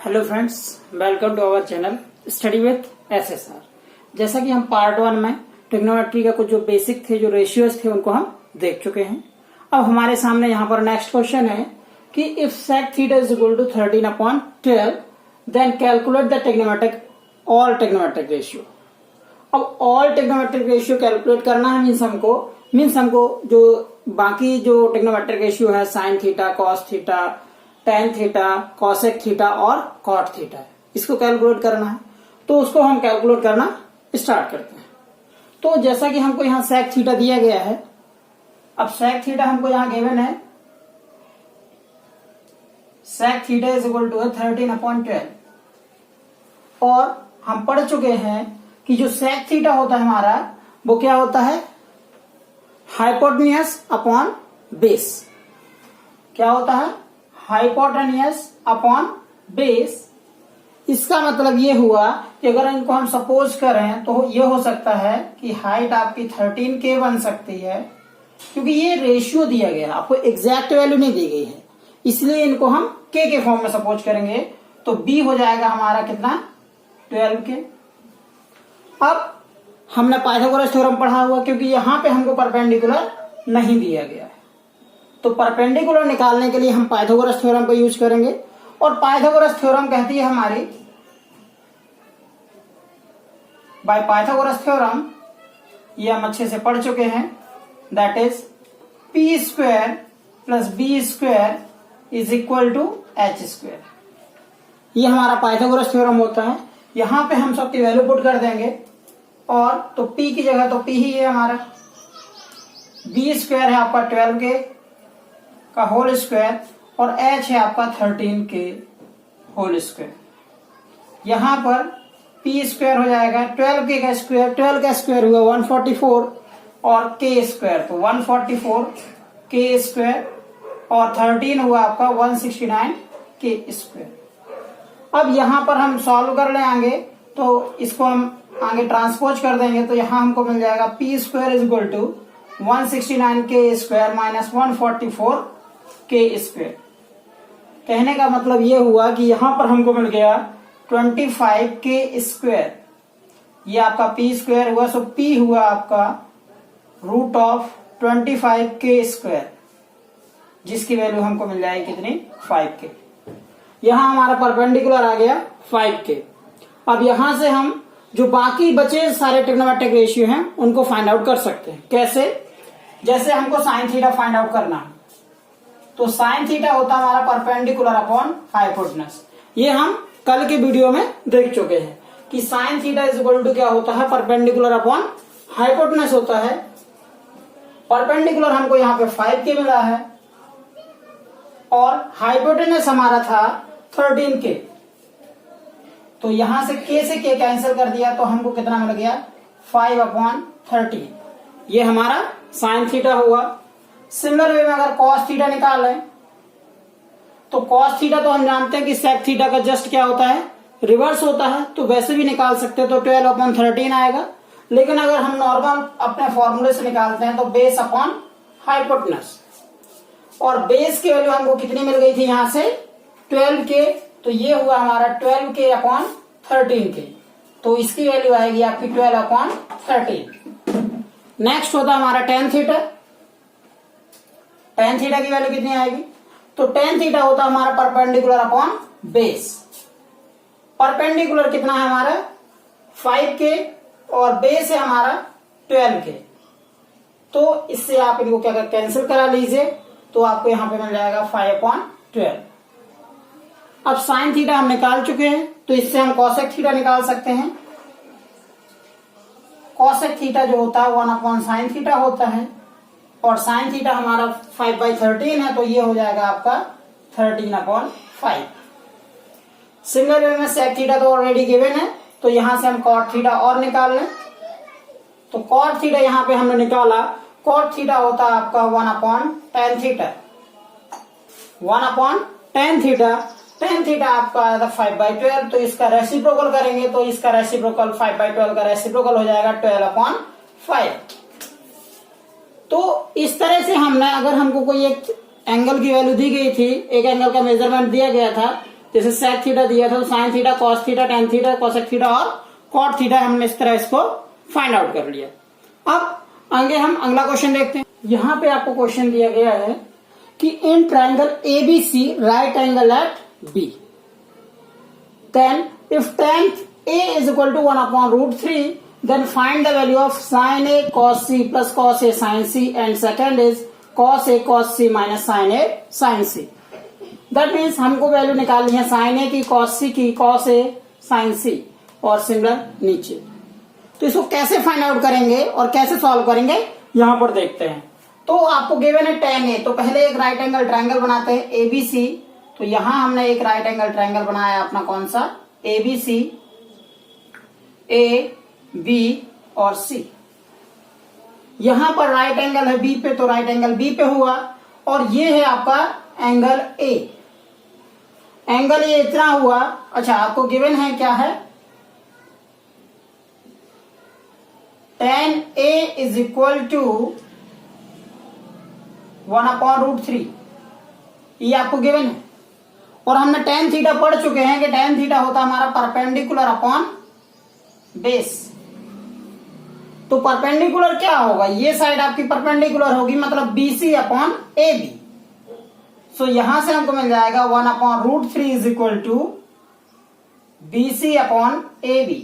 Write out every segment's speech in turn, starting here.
Hello friends, welcome to our channel study with SSR. जैसा कि हम पार्ट 1 में ट्रिग्नोमेट्री का कुछ जो बेसिक थे, जो रेशियोज थे, उनको हम देख चुके हैं। अब हमारे सामने यहाँ पर नेक्स्ट क्वेश्चन है कि if sec theta is equal to 13/12 then calculate the trigonometric all trigonometric ratio. अब ऑल ट्रिग्नोमेट्रिक रेशियो कैलकुलेट करना है मीन्स हमको जो बाकी जो ट्रिग्नोमेट्रिक रेशियो है sine theta, cos theta, tan theta, cosec theta और कॉट थीटा, इसको कैलकुलेट करना है। तो उसको हम कैलकुलेट करना स्टार्ट करते हैं। तो जैसा कि हमको यहाँ सेक थीटा दिया गया है, अब सेक थीटा हमको यहाँ गिवन है, sec theta is equal to 13/12 और हम पढ़ चुके हैं कि जो सेक थीटा होता है हमारा, वो क्या होता है, हाइपोटेन्यूज अपॉन बेस। क्या होता है, हाइपोटेन्यूज अपॉन बेस। इसका मतलब ये हुआ कि अगर इनको हम सपोज करें तो ये हो सकता है कि हाइट आपकी 13K बन सकती है, क्योंकि ये रेशियो दिया गया है, आपको एग्जैक्ट वैल्यू नहीं दी गई है, इसलिए इनको हम K के फॉर्म में सपोज करेंगे। तो B हो जाएगा हमारा कितना, 12K। अब हमने पाइथागोरस थ्योरम पढ़ा हुआ, क्योंकि यहां पे हमको परपेंडिकुलर नहीं दिया गया है, तो परपेंडिकुलर निकालने के लिए हम पाइथागोरस थ्योरम का यूज करेंगे। और पाइथागोरस थ्योरम कहती है हमारी, बाय पाइथागोरस थ्योरम, ये हम अच्छे से पढ़ चुके हैं, that is p² + b² is equal to h²। ये हमारा पाइथागोरस थ्योरम होता है। यहां पे हम सबकी वैल्यू पुट कर देंगे, और तो p की जगह तो p ही है हमारा, b² है आपका 12K का होल स्क्वायर और h है आपका 13K होल स्क्वायर। यहां पर p² हो जाएगा 12K का स्क्वायर, 12 का स्क्वायर हुआ 144 और k² तो 144K² और 13 हुआ आपका 169K²। अब यहां पर हम सॉल्व कर ले आगे, तो इसको हम आगे ट्रांसपोज कर देंगे, तो यहां हमको मिल जाएगा p² is equal to 169K² minus 144K²। कहने का मतलब ये हुआ कि यहां पर हमको मिल गया 25K²। ये आपका p² हुआ, सो p हुआ आपका √25K², जिसकी वैल्यू हमको मिल जाएगी कितनी, 5K। यहां हमारा परपेंडिकुलर आ गया 5K। अब यहां से हम जो बाकी बचे सारे ट्रिग्नोमेट्रिक रेशियो हैं उनको फाइंड आउट कर सकते हैं। कैसे, जैसे हमको साइन थीटा फाइंड आउट करना है, तो साइन थीटा होता है हमारा परपेंडिकुलर अपॉन हाइपोटेनस। ये हम कल के वीडियो में देख चुके हैं कि sine theta is equal to क्या होता है, परपेंडिकुलर अपॉन हाइपोटेनस होता है। परपेंडिकुलर हमको यहाँ पे 5K मिला है और हाइपोटेनस हमारा था 13K, तो यहां से K से K कैंसिल कर दिया, तो हमको कितना मिल गया, 5/13। ये हमारा साइन थीटा हुआ। सिमिलर वे में अगर कॉस थीटा निकालें, तो कॉस थीटा तो हम जानते हैं कि सेक थीटा का जस्ट क्या होता है, रिवर्स होता है, तो वैसे भी निकाल सकते हैं, तो 12/13 आएगा। लेकिन अगर हम नॉर्मल अपने फॉर्मूले से निकालते हैं तो बेस अपॉन हाइपोटेनस, और बेस की वैल्यू हमको कितनी मिल गई थी यहां से, 12K, तो ये हुआ हमारा 12K/13K, तो इसकी वैल्यू आएगी आपकी 12/13। नेक्स्ट होता हमारा टेन थीटा। टेन थीटा की वैल्यू कितनी आएगी, तो टेन थीटा होता है हमारा परपेंडिकुलर अपॉन बेस। परपेंडिकुलर कितना है हमारा, 5K और बेस है हमारा 12K, तो इससे आप इनको क्या कैंसिल करा लीजिए, तो आपको यहां पे मिल जाएगा 5/12। अब साइन थीटा हम निकाल चुके हैं, तो इससे हम कॉसेक थीटा निकाल सकते हैं। कॉसेक थीटा जो होता है 1/sin थीटा होता है, और साइन थीटा हमारा 5/13 है, तो ये हो जाएगा आपका 13/5। सिमिलर वे में सेक थीटा तो ऑलरेडी गिवन है, तो यहां से हम कॉट थीटा और निकाल लें, तो कॉट थीटा यहां पे हमने निकाला, कॉट थीटा होता है आपका 1/tan theta, 1/tan theta. Tan theta आपका आएगा 5/12, तो इसका रेसिप्रोकल करेंगे, तो इसका रेसिप्रोकल 5/12 का रेसिप्रोकल हो जाएगा 12/5। तो इस तरह से हमने, अगर हमको कोई एक एंगल की वैल्यू दी गई थी, एक एंगल का मेजरमेंट दिया गया था, जैसे sec थीटा दिया था तो sin theta, cos theta, tan theta, cosec theta और cot थीटा हमने इस तरह इसको फाइंड आउट कर लिया। अब आगे हम अगला क्वेश्चन देखते हैं। यहां पे आपको क्वेश्चन दिया गया है कि in triangle ABC right angle at B, then if tan A is equal to 1/√3, then find the value of sin A cos C plus cos A sin C, and second is cos A cos C minus sin A sin C. That means हमको value निकालनी है sin A की, cos C की, cos A sin C और similar नीचे। तो इसको कैसे फाइंड आउट करेंगे और कैसे सॉल्व करेंगे यहां पर देखते हैं। तो आपको गिवन है tan A, तो पहले एक राइट एंगल ट्रायंगल बनाते हैं ABC। तो यहां हमने एक राइट एंगल ट्रायंगल बनाया अपना, कौन सा, ABC, A, B और C। यहां पर राइट एंगल है B पे, तो राइट एंगल B पे हुआ, और ये है आपका एंगल A। एंगल ये इतना हुआ। अच्छा, आपको गिवन है क्या है, tan A is equal to 1/√3, ये आपको गिवन है। और हमने tan थीटा पढ़ चुके हैं कि tan थीटा होता हमारा परपेंडिकुलर अपॉन बेस। तो परपेंडिकुलर क्या होगा, ये साइड आपकी परपेंडिकुलर होगी, मतलब BC अपॉन AB। सो यहां से हमको मिल जाएगा 1/√3 is equal to BC upon AB।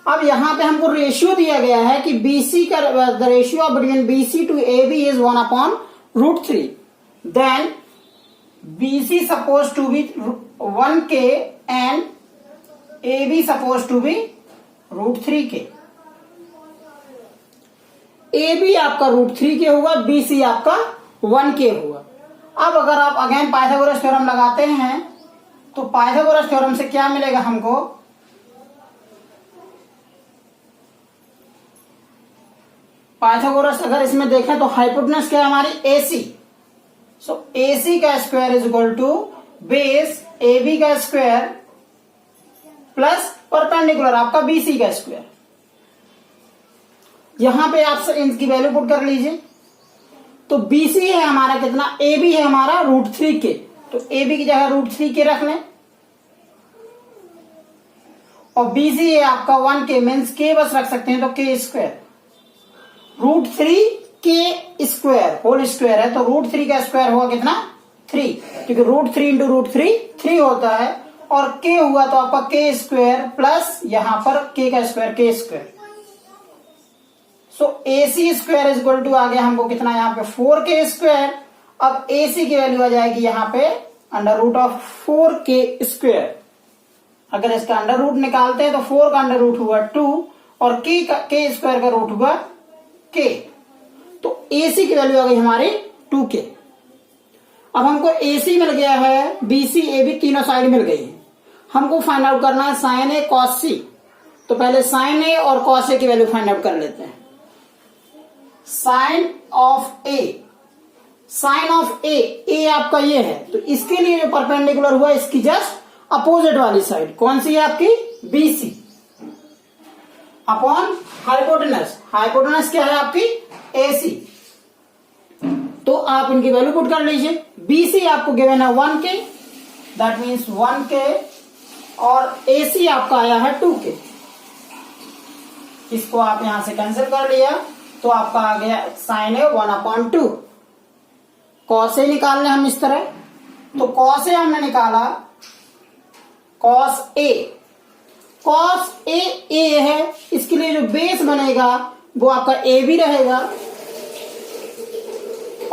अब यहां पे हमको रेशियो दिया गया है कि BC का the ratio between BC to AB is 1/√3, then BC suppose to be 1K and AB suppose to be √3K। AB आपका √3K हुआ, BC आपका 1K हुआ। अब अगर आप अगेन पाइथागोरस थ्योरम लगाते हैं तो पाइथागोरस थ्योरम से क्या मिलेगा हमको, पाइथागोरस अगर इसमें देखें तो हाइपोटेनस क्या है हमारी, AC। सो AC का square is equal to base AB का स्क्वायर प्लस परपेंडिकुलर आपका BC का स्क्वायर। यहां पे आप इनकी वैल्यू पुट कर लीजिए। तो BC है हमारा कितना, AB है हमारा √3K, तो AB की जगह √3K रख लें, और BC है आपका 1K, मीन्स K बस रख सकते हैं, तो K square. √3K square whole square है, तो √3 का स्क्वायर हुआ कितना, 3, क्योंकि √3 इंटू √3 3 होता है, और K हुआ तो आपका K स्क्वायर प्लस यहां पर K का square K square. So AC square is equal to आ गया हमको कितना, यहाँ पे 4K स्क्वायर। अब AC की वैल्यू आ जाएगी यहाँ पे √4K स्क्वायर। अगर इसका अंडर रूट निकालते हैं तो 4 का अंडर रूट हुआ 2 और K स्क्वायर का रूट हुआ K। तो AC की वैल्यू आ गई हमारी 2K। अब हमको AC मिल गया है, BC AB तीनों साइड मिल गई है। हमको फाइंड आउट करना है sin A cos C। तो पहले sin A और cos A की वैल्यू फाइंड आउट कर लेते हैं। साइन ऑफ A आपका ये है, तो इसके लिए जो परपेंडिकुलर हुआ इसकी जस्ट अपोजिट वाली साइड कौन सी है आपकी, BC अपॉन हाइपोटेनस क्या है आपकी, AC। तो आप इनकी वैल्यू पुट कर लीजिए। BC आपको गिवन है 1K, दैट मीन्स 1K, और AC आपका आया है 2K। इसको आप यहां से कैंसिल कर लिया तो आपका आ गया sin A 1/2। cos A निकालने हम इस तरह, तो cos A हमने निकाला, cos A है, इसके लिए जो बेस बनेगा वो आपका AB रहेगा,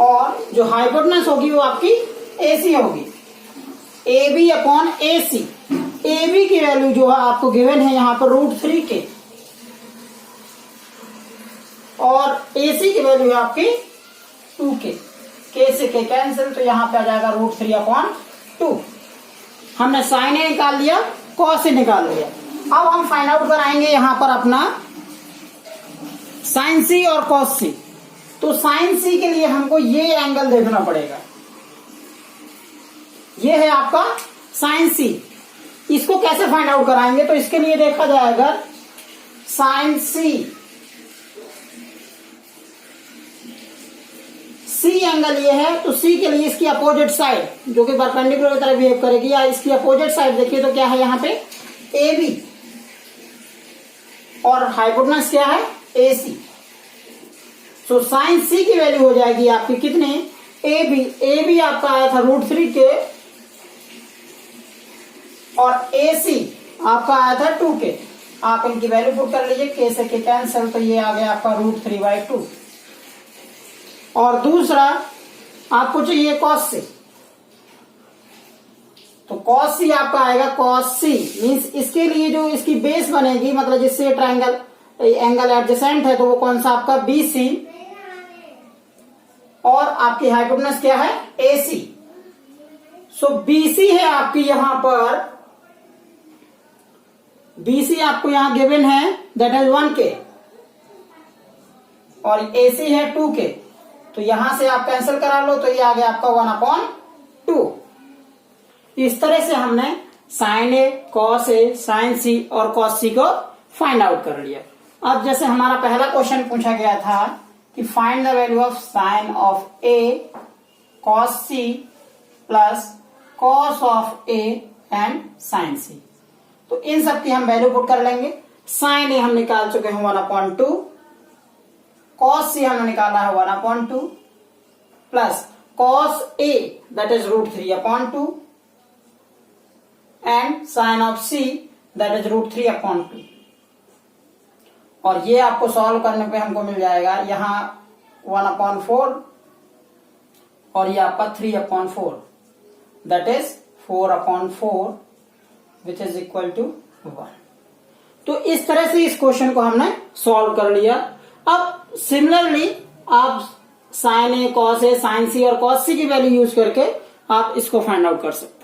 और जो हाइपोटेनस होगी वो आपकी AC होगी, AB अपॉन AC। AB की वैल्यू जो है आपको गिवन है यहाँ पर √3K, और AC की वैल्यू है आपकी 2K। K से K कैंसिल, तो यहां पे आ जाएगा √3/2। हमने sin A निकाल लिया, cos A निकाल लिया। अब हम फाइंड आउट कराएंगे यहां पर अपना sin C और cos C। तो sin C के लिए हमको ये एंगल देखना पड़ेगा, ये है आपका sin C। इसको कैसे फाइंड आउट कराएंगे, तो इसके लिए देखा जाएगा sin C सी एंगल ये है, तो सी के लिए इसकी अपोजिट साइड जो कि परपेंडिकुलर की तरह बिहेव करेगी, या इसकी अपोजिट साइड देखिए तो क्या है यहाँ पे ए बी, और हाइपोटेनस क्या है ए सी। सो साइन सी की वैल्यू हो जाएगी आपकी कितने, ए बी आपका आया था √3 के, और ए सी आपका आया था 2 के। आप इनकी वैल्यू पुट कर लीजिए, के से के कैंसिल, तो ये आ गया आपका √3/2। और दूसरा आपको चाहिए कॉस सी, तो कॉस सी आपका आएगा, कॉस सी मीन्स इसके लिए जो इसकी बेस बनेगी, मतलब जिससे ट्रायंगल एंगल एडजेसेंट है, तो वो कौन सा आपका BC, और आपकी हाइपोटेनस क्या है AC। सो BC है आपकी यहां पर, BC आपको यहां गिवन है दैट इज 1K, और AC है 2K, तो यहां से आप कैंसिल करा लो, तो ये आ गया आपका 1/2। इस तरह से हमने sign A, cos A, sign सी और कॉस सी को फाइंड आउट कर लिया। अब जैसे हमारा पहला क्वेश्चन पूछा गया था कि find the value of sine of A cos C plus cos of A and sine C, तो इन सब की हम वैल्यू पुट कर लेंगे। साइन ए हम निकाल चुके हैं 1/2, कॉस सी हमने निकाला है 1/2, plus cos A that is √3/2 and sine of C that is √3/2। और ये आपको सॉल्व करने पे हमको मिल जाएगा यहां 1/4, और ये आपका 3/4 that is 4/4 which is equal to 1। तो इस तरह से इस क्वेश्चन को हमने सॉल्व कर लिया। अब सिमिलरली आप sign A, cos A, sign सी और कॉस सी की वैल्यू यूज करके आप इसको फाइंड आउट कर सकते हैं।